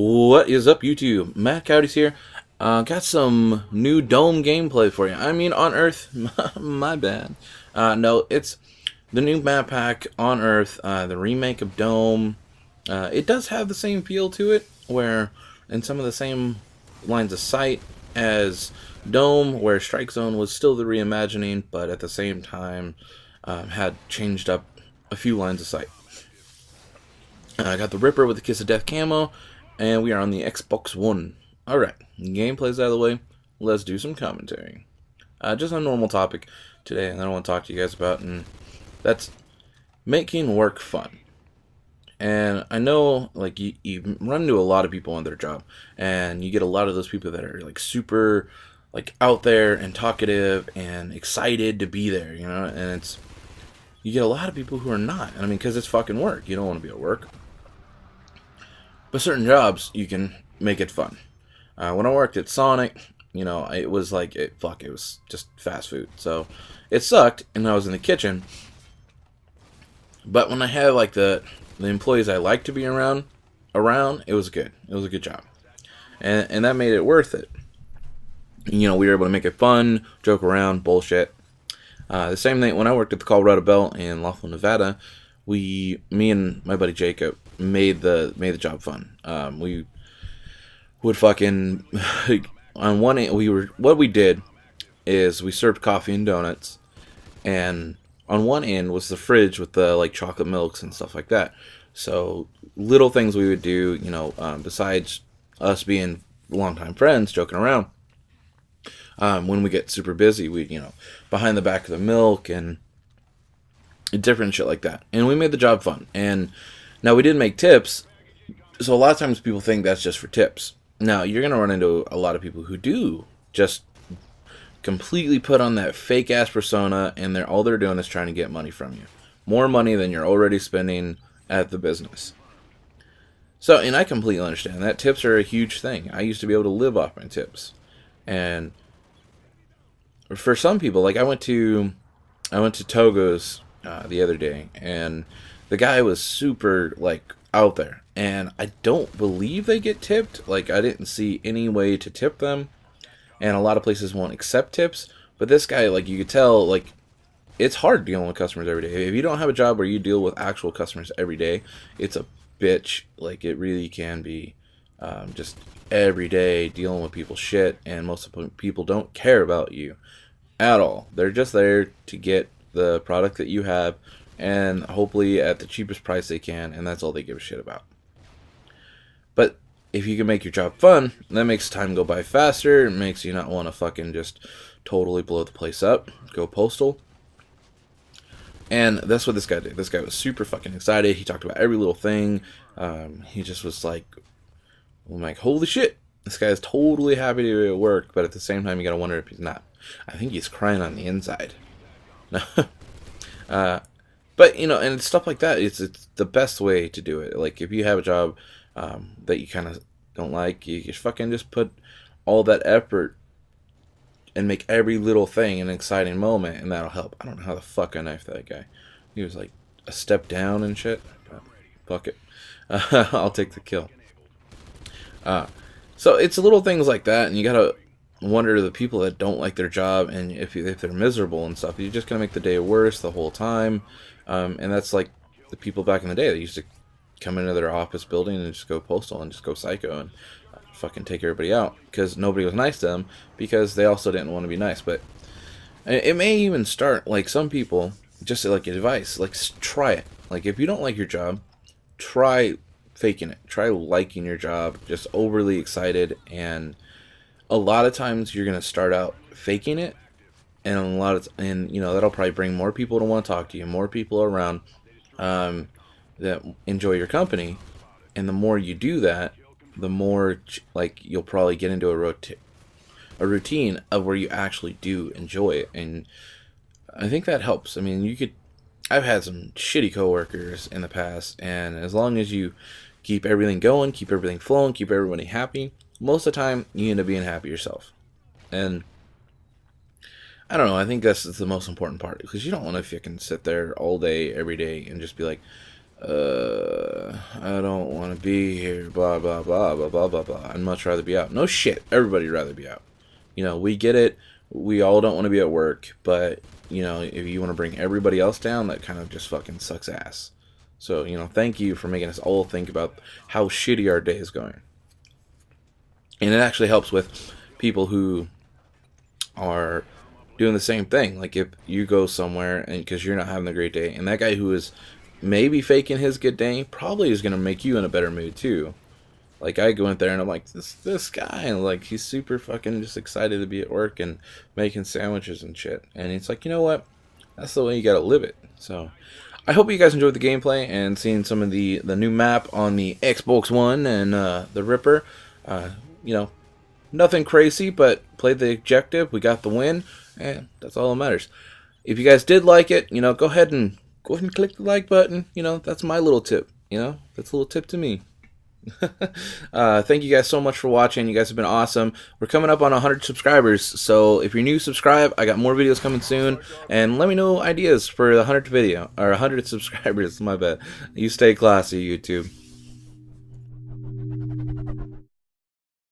What is up, YouTube? Matt Coyotes here. Got some new Dome gameplay for you. I mean, on Earth, my bad. No, it's the new map pack on Earth, the remake of Dome. It does have the same feel to it, where in some of the same lines of sight as Dome, where Strike Zone was still the reimagining, but at the same time had changed up a few lines of sight. I got the Ripper with the Kiss of Death camo, and we are on the Xbox One. Alright, gameplay's out of the way, let's do some commentary. Just a normal topic today, and I want to talk to you guys about, and that's making work fun. And I know, like, you run into a lot of people on their job, and you get a lot of those people that are, like, super, like, out there and talkative and excited to be there, you know, and you get a lot of people who are not, I mean, because it's fucking work, you don't want to be at work. But certain jobs, you can make it fun. When I worked at Sonic, you know, it was like, it was just fast food. So, it sucked, and I was in the kitchen. But when I had, like, the employees I liked to be around, it was good. It was a good job. And that made it worth it. You know, we were able to make it fun, joke around, bullshit. The same thing, when I worked at the Colorado Bell in Laughlin, Nevada, me and my buddy Jacob made the job fun. We would fucking on one end, what we did is we served coffee and donuts, and on one end was the fridge with the like chocolate milks and stuff like that. So little things we would do, you know, besides us being longtime friends, joking around. When we get super busy, we, you know, behind the back of the milk and different shit like that. And we made the job fun. And now we didn't make tips, so a lot of times people think that's just for tips. Now, you're going to run into a lot of people who do just completely put on that fake-ass persona, and all they're doing is trying to get money from you. More money than you're already spending at the business. So, and I completely understand that. Tips are a huge thing. I used to be able to live off my tips. And for some people, like I went to Togo's the other day, and the guy was super like out there, and I don't believe they get tipped. Like, I didn't see any way to tip them, and a lot of places won't accept tips. But this guy, like, you could tell, like, it's hard dealing with customers every day. If you don't have a job where you deal with actual customers every day, it's a bitch. Like, it really can be just every day dealing with people's shit, and most of the people don't care about you at all. They're just there to get the product that you have, and hopefully at the cheapest price they can, and that's all they give a shit about. But if you can make your job fun, that makes time go by faster. It makes you not want to fucking just totally blow the place up, go postal. And that's what this guy did. This guy was super fucking excited. He talked about every little thing. He just was like, I'm like, holy shit, this guy is totally happy to be at work, but at the same time you gotta wonder if he's not. I think he's crying on the inside. But, you know, and stuff like that, it's the best way to do it. Like, if you have a job that you kind of don't like, you just fucking just put all that effort and make every little thing an exciting moment, and that'll help. I don't know how the fuck I knifed that guy. He was like a step down and shit. But fuck it. I'll take the kill. So it's little things like that, and you gotta wonder the people that don't like their job, and if they're miserable and stuff, you're just gonna make the day worse the whole time. And that's like the people back in the day that used to come into their office building and just go postal and just go psycho and fucking take everybody out because nobody was nice to them, because they also didn't want to be nice. But it may even start, like, some people, just like advice, like, try it. Like, if you don't like your job, try faking it. Try liking your job, just overly excited, and a lot of times you're gonna start out faking it, and you know, that'll probably bring more people to want to talk to you, more people around that enjoy your company, and the more you do that, the more like you'll probably get into a routine of where you actually do enjoy it, and I think that helps. I mean, I've had some shitty coworkers in the past, and as long as you keep everything going, keep everything flowing, keep everybody happy, most of the time you end up being happy yourself. And I don't know, I think that's the most important part, because you don't want to fucking sit there all day, every day, and just be like, I don't want to be here, blah, blah, blah, blah, blah, blah, blah. I'd much rather be out. No shit. Everybody'd rather be out. You know, we get it. We all don't want to be at work, but, you know, if you want to bring everybody else down, that kind of just fucking sucks ass. So, you know, thank you for making us all think about how shitty our day is going. And it actually helps with people who are doing the same thing. Like, if you go somewhere and because you're not having a great day, and that guy who is maybe faking his good day probably is going to make you in a better mood too. Like, I go in there and I'm like, this guy, and like, he's super fucking just excited to be at work and making sandwiches and shit. And it's like, you know what? That's the way you gotta live it. So, I hope you guys enjoyed the gameplay and seeing some of the new map on the Xbox One and the Ripper. You know, nothing crazy, but played the objective. We got the win, and that's all that matters. If you guys did like it, you know, go ahead and click the like button. You know, that's my little tip. You know, that's a little tip to me. Thank you guys so much for watching. You guys have been awesome. We're coming up on 100 subscribers, so if you're new, subscribe. I got more videos coming soon, and let me know ideas for the 100th video or 100 subscribers. My bad. You stay classy, YouTube.